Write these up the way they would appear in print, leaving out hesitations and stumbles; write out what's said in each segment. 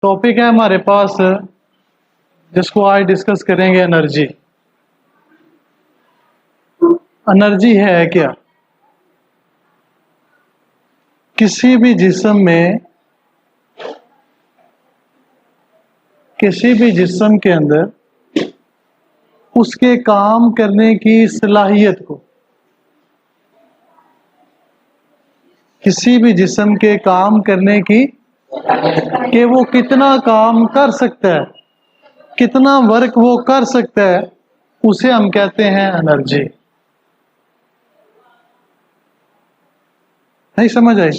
Topic है हमारे पास जिसको आज डिस्कस करेंगे एनर्जी। एनर्जी है क्या? किसी भी जिस्म में, किसी भी जिस्म के अंदर उसके काम करने की सलाहियत को, किसी भी जिस्म के काम करने की, कि वो कितना काम कर सकता है, कितना वर्क वो कर सकता है, उसे हम कहते हैं एनर्जी। नहीं समझ आई?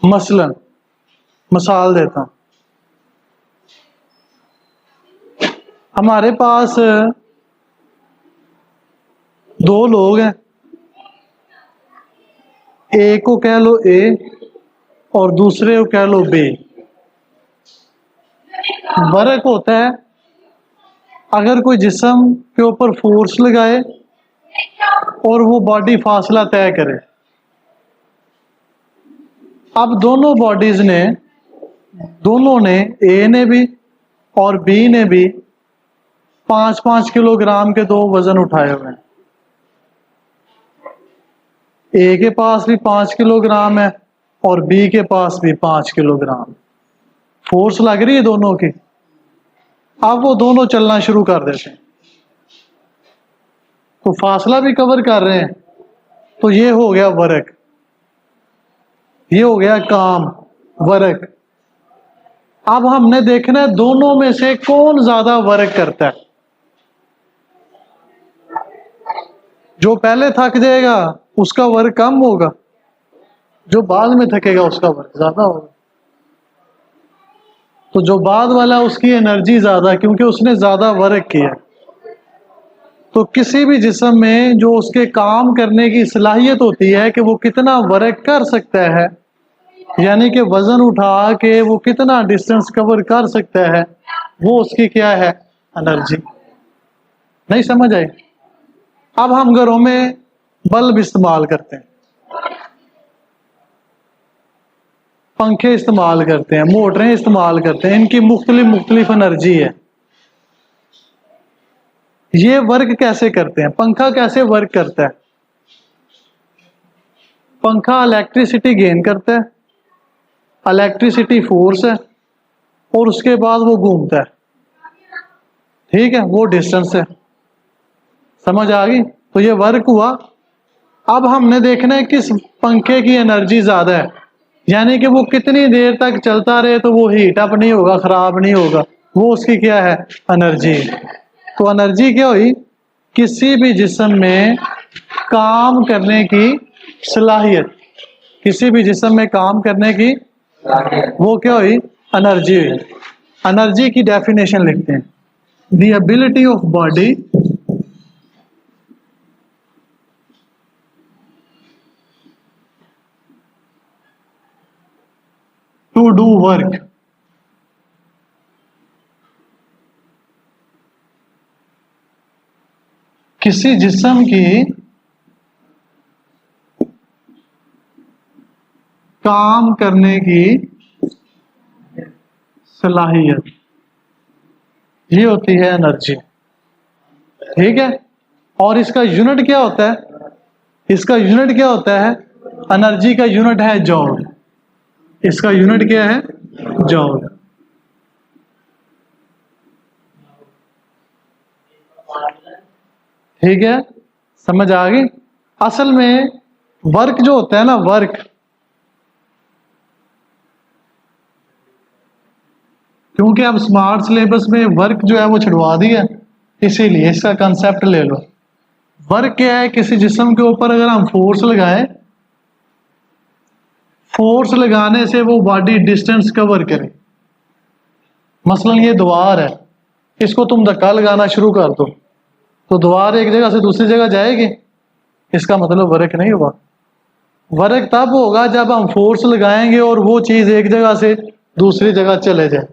मसलन मिसाल देता हूं, हमारे पास दो लोग हैं, एक को कह लो ए और दूसरे को कह लो बी। वर्क होता है अगर कोई जिस्म के ऊपर फोर्स लगाए और वो बॉडी फासला तय करे। अब दोनों बॉडीज ने, दोनों ने, ए ने भी और बी ने भी 5-5 किलोग्राम के दो वजन उठाए हुए हैं। ए के पास भी 5 किलोग्राम है और बी के पास भी 5 किलोग्राम। फोर्स लग रही है दोनों की। अब वो दोनों चलना शुरू कर देते हैं तो फासला भी कवर कर रहे हैं, तो ये हो गया वर्क, ये हो गया काम, वर्क। अब हमने देखना है दोनों में से कौन ज्यादा वर्क करता है। जो पहले थक जाएगा उसका वर्क कम होगा, जो बाद में थकेगा उसका वर्क ज्यादा होगा। तो जो बाद वाला उसकी एनर्जी ज्यादा, क्योंकि उसने ज्यादा वर्क किया। तो किसी भी जिस्म में जो उसके काम करने की सलाहियत होती है कि वो कितना वर्क कर सकता है, यानी कि वजन उठा के वो कितना डिस्टेंस कवर कर सकता है, वो उसकी क्या है? एनर्जी। नहीं समझ आई? अब हम घरों में बल्ब इस्तेमाल करते हैं, पंखे इस्तेमाल करते हैं, मोटरें इस्तेमाल करते हैं, इनकी मुख्तलिफ एनर्जी है। ये वर्क कैसे करते हैं? पंखा कैसे वर्क करता है? पंखा इलेक्ट्रिसिटी गेन करता है, इलेक्ट्रिसिटी फोर्स है और उसके बाद वो घूमता है। ठीक है, वो डिस्टेंस है। समझ आ गई? तो ये वर्क हुआ। अब हमने देखना है किस पंखे की एनर्जी ज्यादा है, यानी कि वो कितनी देर तक चलता रहे तो वो हीट अप नहीं होगा, खराब नहीं होगा, वो उसकी क्या है? एनर्जी। तो एनर्जी क्या हुई? किसी भी जिस्म में काम करने की सलाहियत, किसी भी जिस्म में काम करने की, वो क्या हुई? एनर्जी हुई। एनर्जी की डेफिनेशन लिखते हैं, the ability of body to do work. किसी जिस्म की काम करने की सलाहियत, ये होती है एनर्जी। ठीक है, और इसका यूनिट क्या होता है? इसका यूनिट क्या होता है? एनर्जी का यूनिट है जॉल। इसका यूनिट क्या है? जॉल। ठीक है, समझ आ गई? असल में वर्क जो होता है ना, वर्क, क्योंकि अब स्मार्ट सिलेबस में वर्क जो है वो छुड़वा दिया, इसीलिए इसका कंसेप्ट ले लो। वर्क क्या है? किसी जिस्म के ऊपर अगर हम फोर्स लगाएं, फोर्स लगाने से वो बॉडी डिस्टेंस कवर करे। मसलन ये दीवार है, इसको तुम धक्का लगाना शुरू कर दो तो दीवार एक जगह से दूसरी जगह जाएगी, इसका मतलब वर्क नहीं हुआ। वर्क तब होगा जब हम फोर्स लगाएंगे और वो चीज एक जगह से दूसरी जगह चले जाए।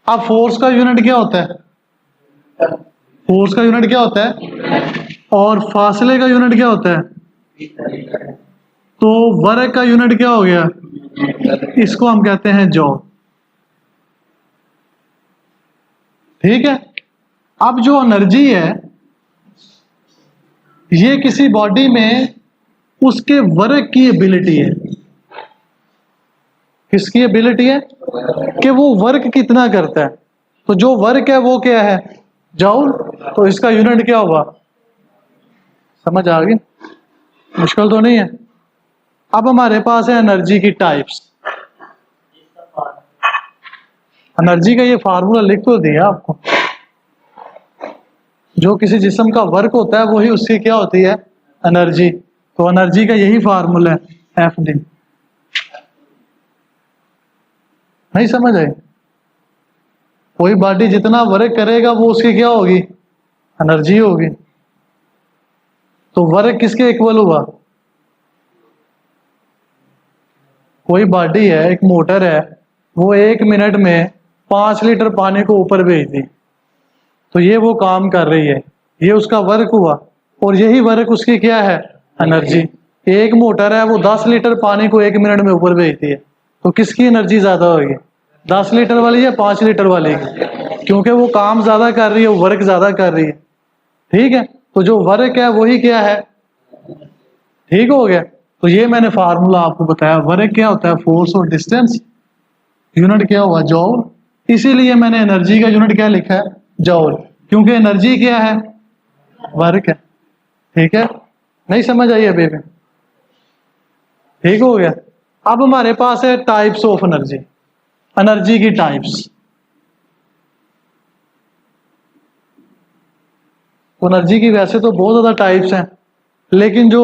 अब फोर्स का यूनिट क्या होता है? फोर्स का यूनिट क्या होता है? और फासले का यूनिट क्या होता है? तो वर्क का यूनिट क्या हो गया? इसको हम कहते हैं जॉल। ठीक है। अब जो एनर्जी है ये किसी बॉडी में उसके वर्क की एबिलिटी है। किसकी एबिलिटी है कि वो वर्क कितना करता है। तो जो वर्क है वो क्या है, जॉल। तो इसका यूनिट क्या होगा, समझ आ गई, मुश्किल तो नहीं है। अब हमारे पास है एनर्जी की टाइप्स। एनर्जी का ये फार्मूला लिख तो दिया आपको। जो किसी जिस्म का वर्क होता है वही उसकी क्या होती है, एनर्जी। तो एनर्जी का यही फार्मूला है, एफ डी। नहीं समझ आई। कोई बॉडी जितना वर्क करेगा वो उसकी क्या होगी, एनर्जी होगी। तो वर्क किसके इक्वल हुआ, कोई बॉडी है, एक मोटर है, वो 1 मिनट में 5 लीटर पानी को ऊपर भेजती, तो ये वो काम कर रही है, ये उसका वर्क हुआ। और यही वर्क उसकी क्या है, एनर्जी। एक मोटर है वो 10 लीटर पानी को 1 मिनट में ऊपर भेजती है, तो किसकी एनर्जी ज्यादा होगी, 10 लीटर वाली या 5 लीटर वाली की, क्योंकि वो काम ज्यादा कर रही है, वो वर्क ज्यादा कर रही है। ठीक है। तो जो वर्क है वही क्या है, ठीक हो गया। तो ये मैंने फार्मूला आपको बताया, वर्क क्या होता है, फोर्स और डिस्टेंस, यूनिट क्या हुआ, जॉल। इसीलिए मैंने एनर्जी का यूनिट क्या लिखा है, जॉल, क्योंकि एनर्जी क्या है, वर्क है। ठीक है, नहीं समझ आई अभी भी, ठीक हो गया। अब हमारे पास है टाइप्स ऑफ एनर्जी, एनर्जी की टाइप्स। एनर्जी की वैसे तो बहुत ज्यादा टाइप्स हैं, लेकिन जो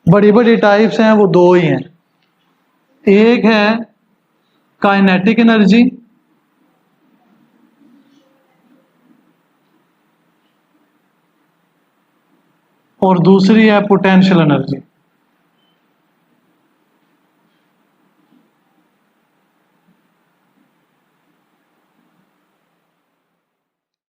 बड़ी बड़ी टाइप्स हैं वो दो ही हैं। एक है काइनेटिक एनर्जी, और दूसरी है पोटेंशियल एनर्जी।